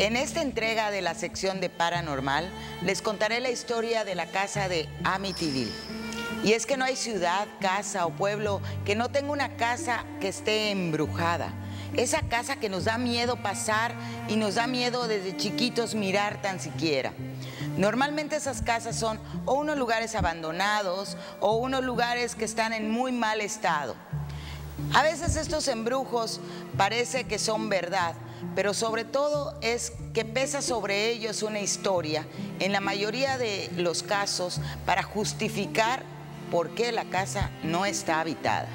En esta entrega de la sección de Paranormal, les contaré la historia de la casa de Amityville. Y es que no hay ciudad, casa o pueblo que no tenga una casa que esté embrujada. Esa casa que nos da miedo pasar y nos da miedo desde chiquitos mirar tan siquiera. Normalmente esas casas son o unos lugares abandonados o unos lugares que están en muy mal estado. A veces estos embrujos parece que son verdad, pero sobre todo es que pesa sobre ellos una historia, en la mayoría de los casos, para justificar por qué la casa no está habitada.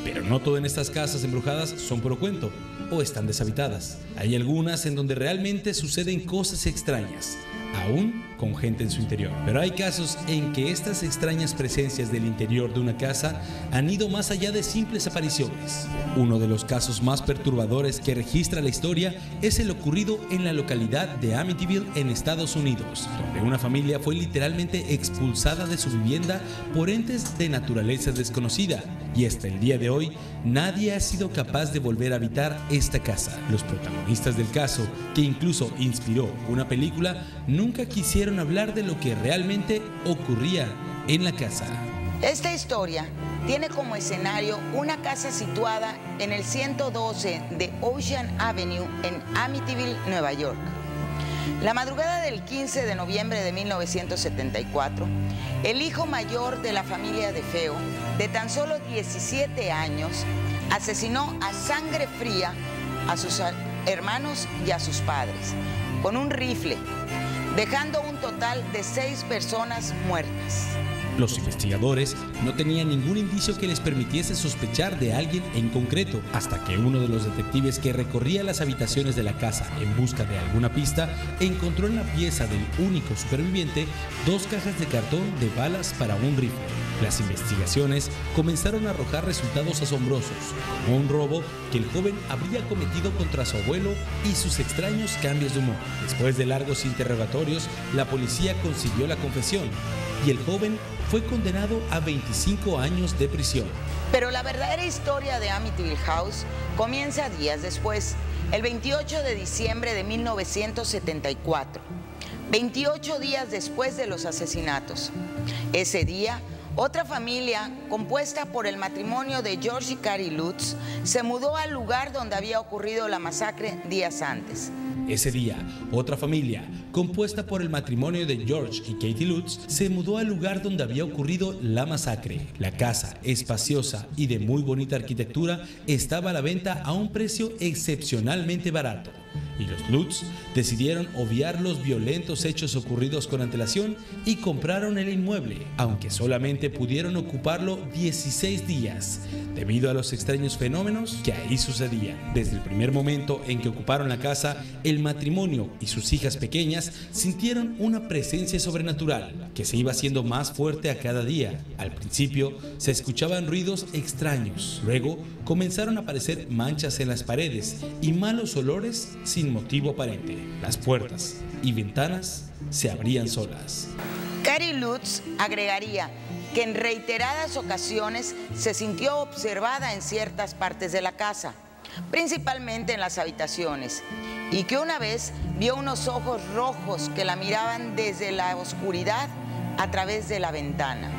Pero no todas estas casas embrujadas son puro cuento o están deshabitadas. Hay algunas en donde realmente suceden cosas extrañas, aún con gente en su interior. Pero hay casos en que estas extrañas presencias del interior de una casa han ido más allá de simples apariciones. Uno de los casos más perturbadores que registra la historia es el ocurrido en la localidad de Amityville, en Estados Unidos, donde una familia fue literalmente expulsada de su vivienda por entes de naturaleza desconocida. Y hasta el día de hoy, nadie ha sido capaz de volver a habitar esta casa. Los protagonistas del caso, que incluso inspiró una película, nunca quisieron hablar de lo que realmente ocurría en la casa. Esta historia tiene como escenario una casa situada en el 112 de Ocean Avenue en Amityville, Nueva York. La madrugada del 15 de noviembre de 1974, el hijo mayor de la familia DeFeo, de tan solo 17 años, asesinó a sangre fría a sus hermanos y a sus padres con un rifle, dejando un total de 6 personas muertas. Los investigadores no tenían ningún indicio que les permitiese sospechar de alguien en concreto, hasta que uno de los detectives que recorría las habitaciones de la casa en busca de alguna pista encontró en la pieza del único superviviente 2 cajas de cartón de balas para un rifle. Las investigaciones comenzaron a arrojar resultados asombrosos, como un robo que el joven habría cometido contra su abuelo y sus extraños cambios de humor. Después de largos interrogatorios, la policía consiguió la confesión y el joven fue condenado a 25 años de prisión. Pero la verdadera historia de Amityville House comienza días después, el 28 de diciembre de 1974, 28 días después de los asesinatos. Ese día, otra familia, compuesta por el matrimonio de George y Carrie Lutz, se mudó al lugar donde había ocurrido la masacre días antes. Ese día, otra familia, compuesta por el matrimonio de George y Katie Lutz, se mudó al lugar donde había ocurrido la masacre. La casa, espaciosa y de muy bonita arquitectura, estaba a la venta a un precio excepcionalmente barato. Y los Lutz decidieron obviar los violentos hechos ocurridos con antelación y compraron el inmueble, aunque solamente pudieron ocuparlo 16 días, debido a los extraños fenómenos que ahí sucedían. Desde el primer momento en que ocuparon la casa, el matrimonio y sus hijas pequeñas sintieron una presencia sobrenatural que se iba haciendo más fuerte a cada día. Al principio se escuchaban ruidos extraños, luego comenzaron a aparecer manchas en las paredes y malos olores sin motivo aparente. Las puertas y ventanas se abrían solas. Carrie Lutz agregaría que en reiteradas ocasiones se sintió observada en ciertas partes de la casa, principalmente en las habitaciones, y que una vez vio unos ojos rojos que la miraban desde la oscuridad a través de la ventana.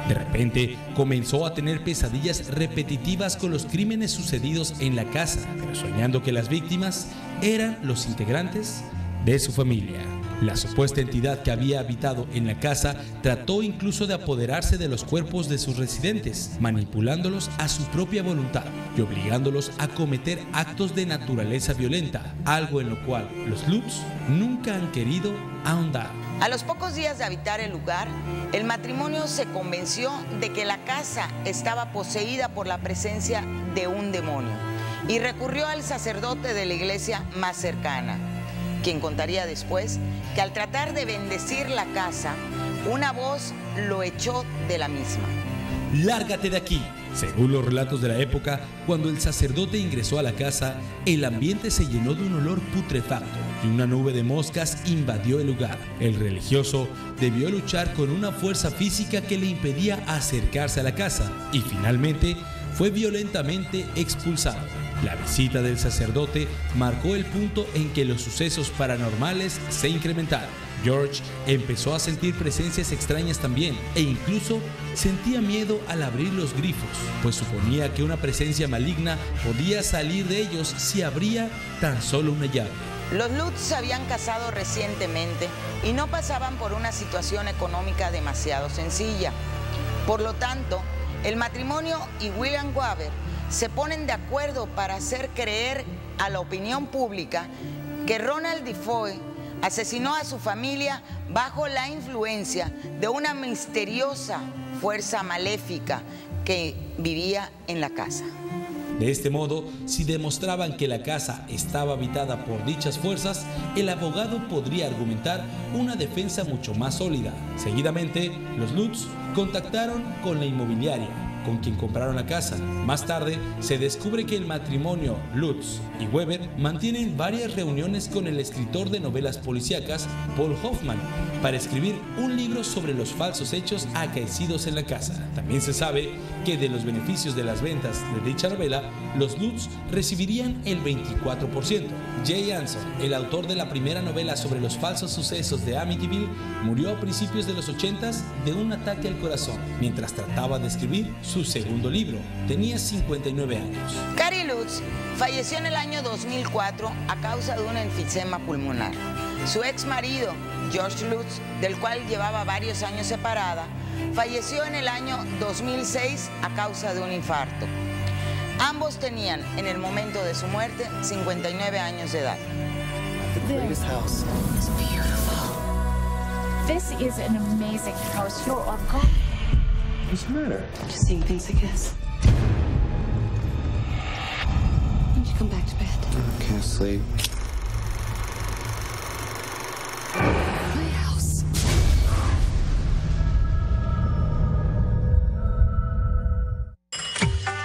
De repente comenzó a tener pesadillas repetitivas con los crímenes sucedidos en la casa, pero soñando que las víctimas eran los integrantes de su familia. La supuesta entidad que había habitado en la casa trató incluso de apoderarse de los cuerpos de sus residentes, manipulándolos a su propia voluntad y obligándolos a cometer actos de naturaleza violenta, algo en lo cual los Lutz nunca han querido ahondar. A los pocos días de habitar el lugar, el matrimonio se convenció de que la casa estaba poseída por la presencia de un demonio y recurrió al sacerdote de la iglesia más cercana, quien contaría después que al tratar de bendecir la casa, una voz lo echó de la misma. ¡Lárgate de aquí! Según los relatos de la época, cuando el sacerdote ingresó a la casa, el ambiente se llenó de un olor putrefacto y una nube de moscas invadió el lugar. El religioso debió luchar con una fuerza física que le impedía acercarse a la casa y finalmente fue violentamente expulsado. La visita del sacerdote marcó el punto en que los sucesos paranormales se incrementaron. George empezó a sentir presencias extrañas también e incluso sentía miedo al abrir los grifos, pues suponía que una presencia maligna podía salir de ellos si abría tan solo una llave. Los Lutz se habían casado recientemente y no pasaban por una situación económica demasiado sencilla. Por lo tanto, el matrimonio y William Waver se ponen de acuerdo para hacer creer a la opinión pública que Ronald Defoe asesinó a su familia bajo la influencia de una misteriosa fuerza maléfica que vivía en la casa. De este modo, si demostraban que la casa estaba habitada por dichas fuerzas, el abogado podría argumentar una defensa mucho más sólida. Seguidamente, los Lutz contactaron con la inmobiliaria, con quien compraron la casa. Más tarde, se descubre que el matrimonio Lutz y Weber mantienen varias reuniones con el escritor de novelas policíacas Paul Hoffman para escribir un libro sobre los falsos hechos acaecidos en la casa. También se sabe que de los beneficios de las ventas de dicha novela, los Lutz recibirían el 24%. Jay Anson, el autor de la primera novela sobre los falsos sucesos de Amityville, murió a principios de los 80s de un ataque al corazón mientras trataba de escribir su segundo libro. Tenía 59 años. Carrie Lutz falleció en el año 2004 a causa de un enfisema pulmonar. Su ex marido, George Lutz, del cual llevaba varios años separada, falleció en el año 2006 a causa de un infarto. Ambos tenían, en el momento de su muerte, 59 años de edad. This house is beautiful. This is an amazing house. Your uncle. What's the matter? Just seeing things like this. Why don't you come back to bed? I can't sleep.